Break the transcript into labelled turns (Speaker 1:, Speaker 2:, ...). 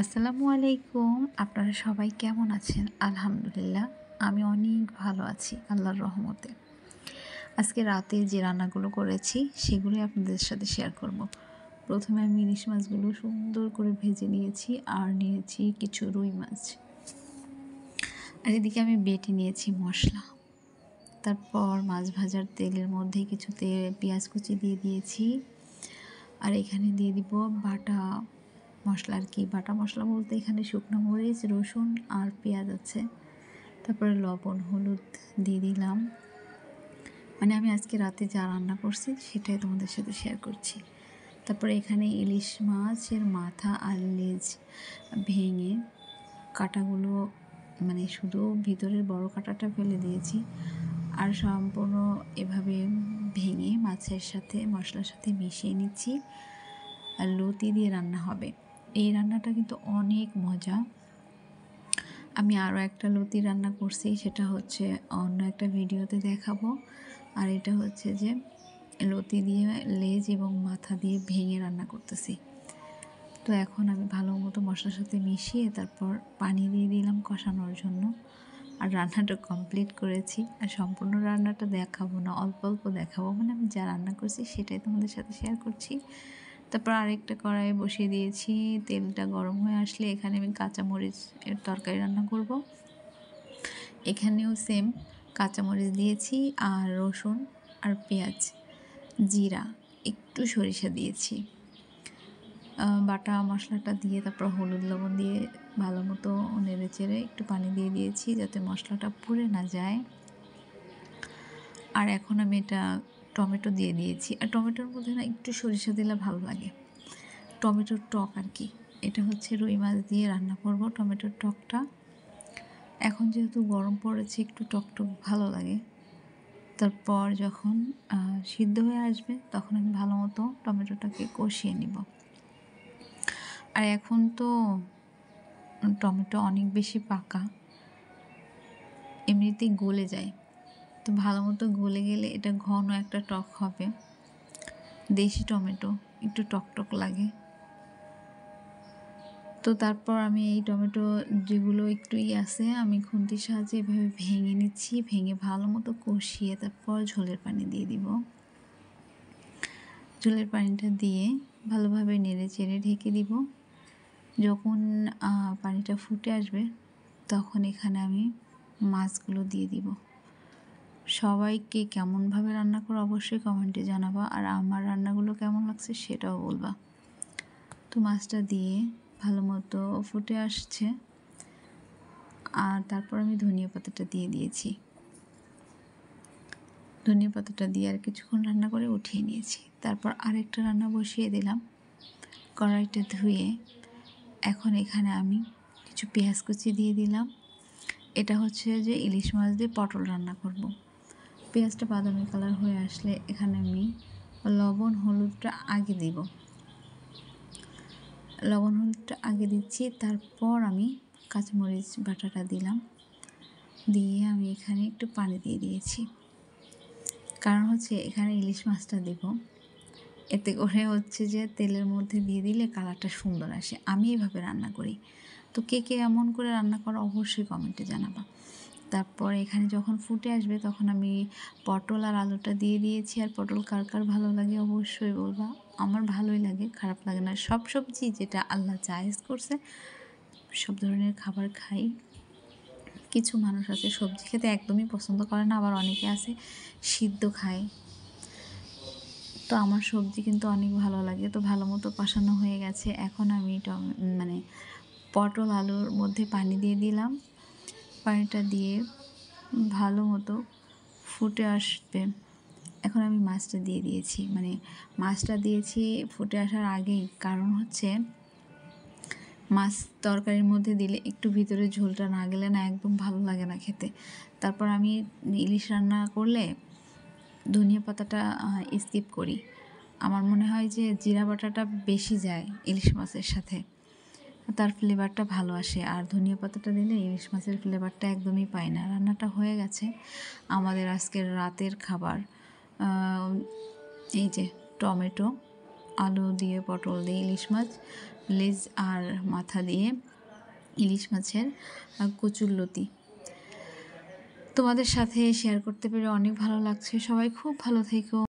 Speaker 1: আসসালামু আলাইকুম। আপনারা সবাই কেমন আছেন? আলহামদুলিল্লাহ আমি অনেক ভালো আছি আল্লাহর রহমতে। আজকে রাতে যে রান্নাগুলো করেছি সেগুলোই আপনাদের সাথে শেয়ার করব। প্রথমে আমি ইলিশ মাছগুলো সুন্দর করে ভেজে নিয়েছি আর নিয়েছি কিছু রুই মাছ। আর এদিকে আমি বেটে নিয়েছি মশলা। তারপর মাছ ভাজার তেলের মধ্যে কিছু পেঁয়াজ কুচি দিয়ে দিয়েছি। আর এখানে দিয়ে দিব বাটা মশলা, আর কি বাটা মশলা বলতে এখানে শুকনো মরিচ, রসুন আর পেঁয়াজ আছে। তারপরে লবণ হলুদ দিয়ে দিলাম। মানে আমি আজকে রাতে যা রান্না করছি সেটাই তোমাদের সাথে শেয়ার করছি। তারপরে এখানে ইলিশ মাছের মাথা আর লেজ ভেঙে কাঁটাগুলো মানে শুধু ভিতরের বড় কাঁটাটা ফেলে দিয়েছি, আর সম্পূর্ণ এভাবে ভেঙে মাছের সাথে মশলার সাথে মিশিয়ে নিচ্ছি। আর লতি দিয়ে রান্না হবে। এই রান্নাটা কিন্তু অনেক মজা। আমি আরও একটা লতি রান্না করছি, সেটা হচ্ছে অন্য একটা ভিডিওতে দেখাবো। আর এটা হচ্ছে যে লতি দিয়ে লেজ এবং মাথা দিয়ে ভেঙে রান্না করতেছি। তো এখন আমি ভালো মতো মশলার সাথে মিশিয়ে তারপর পানি দিয়ে দিলাম কষানোর জন্য। আর রান্নাটা কমপ্লিট করেছি। আর সম্পূর্ণ রান্নাটা দেখাবো না, অল্প অল্প দেখাবো, মানে আমি যা রান্না করছি সেটাই তোমাদের সাথে শেয়ার করছি। তারপর আরেকটা কড়াই বসিয়ে দিয়েছি। তেলটা গরম হয়ে আসলে এখানে আমি কাঁচামরিচ এর তরকারি রান্না করব। এখানেও সেম কাঁচামরিচ দিয়েছি আর রসুন আর পেঁয়াজ, জিরা, একটু সরিষা দিয়েছি। বাটা মশলাটা দিয়ে তারপর হলুদ লবণ দিয়ে ভালো মতো নেড়ে চেড়ে একটু পানি দিয়ে দিয়েছি যাতে মশলাটা পুড়ে না যায়। আর এখন আমি এটা টমেটো দিয়ে দিয়েছি। আর টমেটোর মধ্যে না একটু সরিষা দিলে ভালো লাগে, টমেটোর টক আর কি। এটা হচ্ছে রুই মাছ দিয়ে রান্না করব টমেটোর টকটা। এখন যেহেতু গরম পড়েছে একটু টকটক ভালো লাগে। তারপর যখন সিদ্ধ হয়ে আসবে তখন আমি ভালো মতো টমেটোটাকে কষিয়ে নিব। আর এখন তো টমেটো অনেক বেশি পাকা, এমনিতেই গলে যায়। তো ভালো মতো গলে গেলে এটা ঘন একটা টক হবে। দেশি টমেটো একটু টকটক লাগে। তো তারপর আমি এই টমেটো যেগুলো একটু আছে আমি খুন্তির সাহায্যে এভাবে ভেঙে নিচ্ছি। ভেঙে ভালো মতো কষিয়ে তারপর ঝোলের পানি দিয়ে দিব। ঝোলের পানিটা দিয়ে ভালোভাবে নেড়ে চেড়ে ঢেকে দিব। যখন পানিটা ফুটে আসবে তখন এখানে আমি মাছগুলো দিয়ে দিব। সবাইকে কেমনভাবে রান্না করো অবশ্যই কমেন্টে জানাবা, আর আমার রান্নাগুলো কেমন লাগছে সেটাও বলবা। তো মাছটা দিয়ে ভালো মতো ফুটে আসছে। আর তারপর আমি ধনিয়া পাতাটা দিয়ে দিয়েছি। ধনিয়া পাতাটা দিয়ে আর কিছুক্ষণ রান্না করে উঠিয়ে নিয়েছি। তারপর আরেকটা রান্না বসিয়ে দিলাম। কড়াইটা ধুয়ে এখন এখানে আমি কিছু পেঁয়াজ কুচি দিয়ে দিলাম। এটা হচ্ছে যে ইলিশ মাছ দিয়ে পটল রান্না করব। পেঁয়াজটা বাদামি কালার হয়ে আসলে এখানে আমি লবণ হলুদটা আগে দিব। লবণ হলুদটা আগে দিচ্ছি, তারপর আমি কাঁচামরিচ বাটাটা দিলাম। দিয়ে আমি এখানে একটু পানি দিয়ে দিয়েছি, কারণ হচ্ছে এখানে ইলিশ মাছটা দেব। এতে করে হচ্ছে যে তেলের মধ্যে দিয়ে দিলে কালারটা সুন্দর আসে। আমি এভাবে রান্না করি। তো কে কে এমন করে রান্না করো অবশ্যই কমেন্টে জানাবা। তারপর এখানে যখন ফুটে আসবে তখন আমি পটল আর আলুটা দিয়ে দিয়েছি। আর পটল কার কার ভালো লাগে অবশ্যই বলবা। আমার ভালোই লাগে, খারাপ লাগে না। সব সবজি যেটা আল্লাহ জায়েজ করছে সব ধরনের খাবার খাই। কিছু মানুষ আছে সবজি খেতে একদমই পছন্দ করে না, আবার অনেকে আছে সিদ্ধ খায়। তো আমার সবজি কিন্তু অনেক ভালো লাগে। তো ভালো মতো কষানো হয়ে গেছে। এখন আমি মানে পটল আলুর মধ্যে পানি দিয়ে দিলাম। পানিটা দিয়ে ভালো মতো ফুটে আসবে। এখন আমি মাছটা দিয়ে দিয়েছি, মানে মাছটা দিয়েছি ফুটে আসার আগেই, কারণ হচ্ছে মাছ তরকারির মধ্যে দিলে একটু ভিতরে ঝোলটা না গেলে না একদম ভালো লাগে না খেতে। তারপর আমি ইলিশ রান্না করলে ধনিয়া পাতাটা স্কিপ করি। আমার মনে হয় যে জিরা বাটাটা বেশি যায় ইলিশ মাছের সাথে, তার ফ্লেভারটা ভালো আসে। আর ধনিয়া পাতাটা দিলে ইলিশ মাছের ফ্লেভারটা একদমই পায় না। রান্নাটা হয়ে গেছে। আমাদের আজকের রাতের খাবার এই যে টমেটো আলু দিয়ে পটল দিয়ে ইলিশ মাছ, লেজ আর মাথা দিয়ে ইলিশ মাছের কচুরলতি তোমাদের সাথে শেয়ার করতে পেরে অনেক ভালো লাগছে। সবাই খুব ভালো থেকো।